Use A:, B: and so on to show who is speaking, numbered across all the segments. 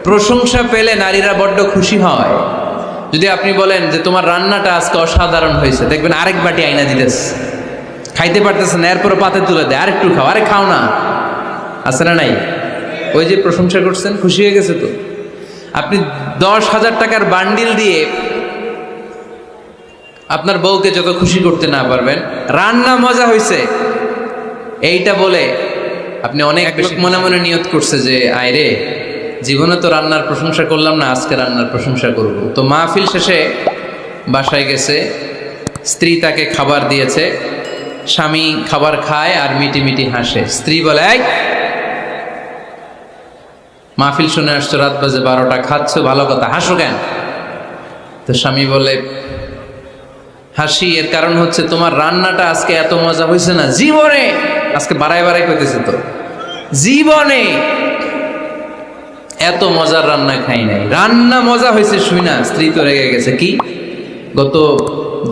A: প্রশংসা পেলে নারীরা বড্ড খুশি হয়। যদি আপনি বলেন যে তোমার রান্নাটা আজকে অসাধারণ হয়েছে, দেখবেন আরেক বাটি আইনা দিতেছে, খাইতে পারতেছে না, এরপরে পাতে তুলে দেয়, আরেকটু খাও, আরে খাও না, আছে না নাই? ওই যে প্রশংসা করছেন, খুশি হয়ে গেছে তো। আপনি 10,000 টাকার বান্ডিল দিয়ে আপনার বউকে যত খুশি করতে না পারবেন, রান্না মজা হয়েছে এইটা বলে আপনি অনেক বেশি মনে মনে নিয়ত করছে যে আয়রে, জীবনে তো রান্নার প্রশংসা করলাম না, আজকে রান্নার প্রশংসা করব। তো মাহফিল শেষে বাসায় গেছে, স্ত্রী তাকে খাবার দিয়েছে, স্বামী খাবার খায় আর মিটি মিটি হাসে। স্ত্রী বলে, এই মাহফিল শুনে আসছো, রাত বাজে 12টা, খাচ্ছ ভালো কথা, হাসো কেন? তো স্বামী বলে, হাসি এর কারণ হচ্ছে তোমার রান্নাটা আজকে এত মজা হয়েছে না জীবনে, আজকে বাড়াই বাড়াই কইতেছে তো, জীবনে এত মজার রান্না খাই নাই। রান্না মজা হয়েছে শুই না স্ত্রী তো রেগে গেছে, কি গত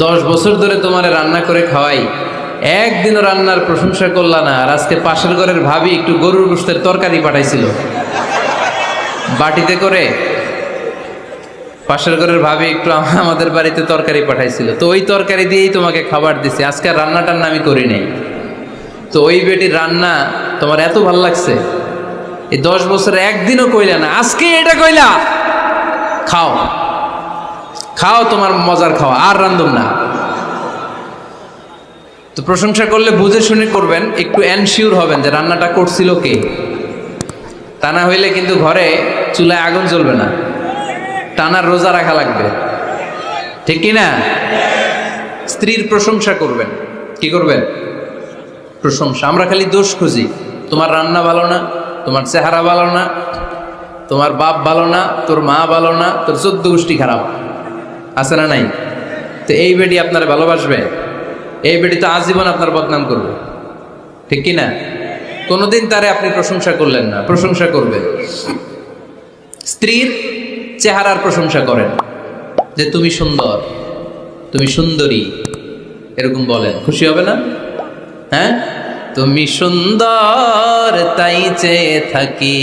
A: 10 বছর ধরে তোমারে রান্না করে খাওয়াই, একদিনও রান্নার প্রশংসা করলা না, আর আজকে পাশের ঘরের ভাবি একটু গরুর গোশতের তরকারি পাঠাইছিল বাটিতে করে, পাশের ঘরের ভাবি একটু আমাদের বাড়িতে তরকারি পাঠাইছিল, তো ওই তরকারি দিয়েই তোমাকে খাবার দিছে, আজকে রান্নাটার আমি করি নাই। তো ওই বেটির রান্না তোমার এত ভাল লাগছে, এই 10 বছরে একদিনও কইলা না, আজকে এটা কইলা, খাও খাও, তোমার মজার খাওয়া, আর রান্ধুম না। তো প্রশংসা করলে বুঝে শুনে করবেন, একটু এনশিওর হবেন যে রান্নাটা করছিল কে, তা না হইলে কিন্তু ঘরে চুলায় আগুন জ্বলবে না, টানার রোজা রাখা লাগবে, ঠিক কি না? স্ত্রীর প্রশংসা করবেন। কি করবেন? প্রশংসা। আমরা খালি দোষ খুঁজি, তোমার রান্না ভালো না, তোমার চেহারা ভালো না, তোমার বাপ ভালো না, তোর মা ভালো না, তোর 14 গোষ্ঠী খারাপ, আছে না নাই? তো এই বেটি আপনার ভালোবাসবে? এই বেটি তো আজীবন আপনার বদনাম করবে, ঠিক কি না? কোনোদিন তারে আপনি প্রশংসা করলেন না, প্রশংসা করবেন। স্ত্রীর চেহারার প্রশংসা করেন, যে তুমি সুন্দর, তুমি সুন্দরী, এরকম বলেন, খুশি হবে না? হ্যাঁ, তুমি সুন্দর তাই চেয়ে থাকি,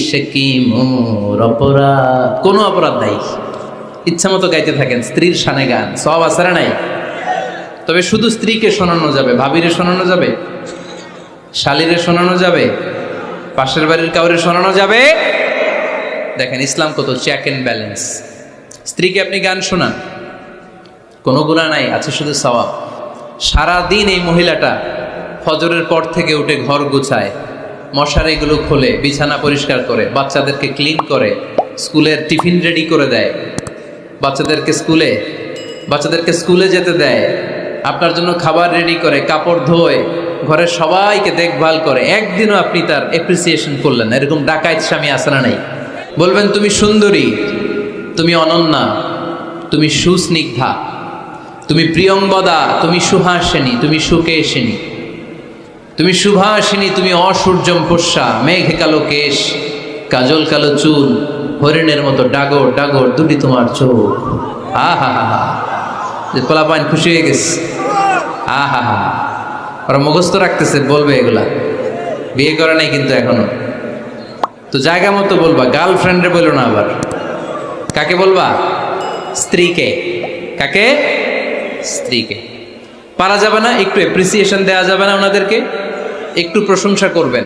A: সে কি মোর অপরাধ? কোনো অপরাধ নাই, ইচ্ছা মতো গাইতে থাকেন স্ত্রীর শানে গান, সব আছে না নাই? তবে শুধু স্ত্রীকে শোনানো যাবে, ভাবিরে শোনানো যাবে, শালীরে শোনানো যাবে, পাশের বাড়ির কাউরে শোনানো যাবে? দেখেন ইসলাম কত চেক এন্ড ব্যালেন্স। স্ত্রীকে আপনি গান শোনান, কোনো গুনাহ নাই, আছে শুধু সওয়াব। সারাদিন এই মহিলাটা ফজরের পর থেকে উঠে ঘর গুছায়, মশারিগুলো খোলে, বিছানা পরিষ্কার করে, বাচ্চাদেরকে ক্লিন করে, স্কুলের টিফিন রেডি করে দেয়, বাচ্চাদেরকে স্কুলে যেতে দেয়, আপনার জন্য খাবার রেডি করে, কাপড় ধোয়, ঘরের সবাইকে দেখভাল করে। একদিনও আপনি তার অ্যাপ্রিসিয়েশন করলেন না। এরকম ডাকাইত স্বামী আছে না নাই? বলবেন তুমি সুন্দরী, তুমি অনন্যা, তুমি সুস্নিগ্ধা, তুমি প্রিয়ংবদা, তুমি সুহাসিনী, তুমি সুকেশিনী, তুমি সুভাষিনী, তুমি অসূর্যম পোষ্যা, মেঘে কালো কেশ, কাজল কালো চুল, হরিণের মতো ডাগর ডাগর দুটি তোমার চোখ। আহা হা হা, যে পোলাপাইন খুশি হয়ে গেছে, আহা হা, ওরা মুখস্থ রাখতেছে, বলবে এগুলা, বিয়ে করে নাই কিন্তু এখনো। তো জায়গা মতো বলবা, গার্লফ্রেন্ডে বলো না। আবার কাকে বলবা? স্ত্রীকে। কাকে? স্ত্রীকে। পারা যাবে না একটু অ্যাপ্রিসিয়েশন দেওয়া যাবে না? ওনাদেরকে একটু প্রশংসা করবেন।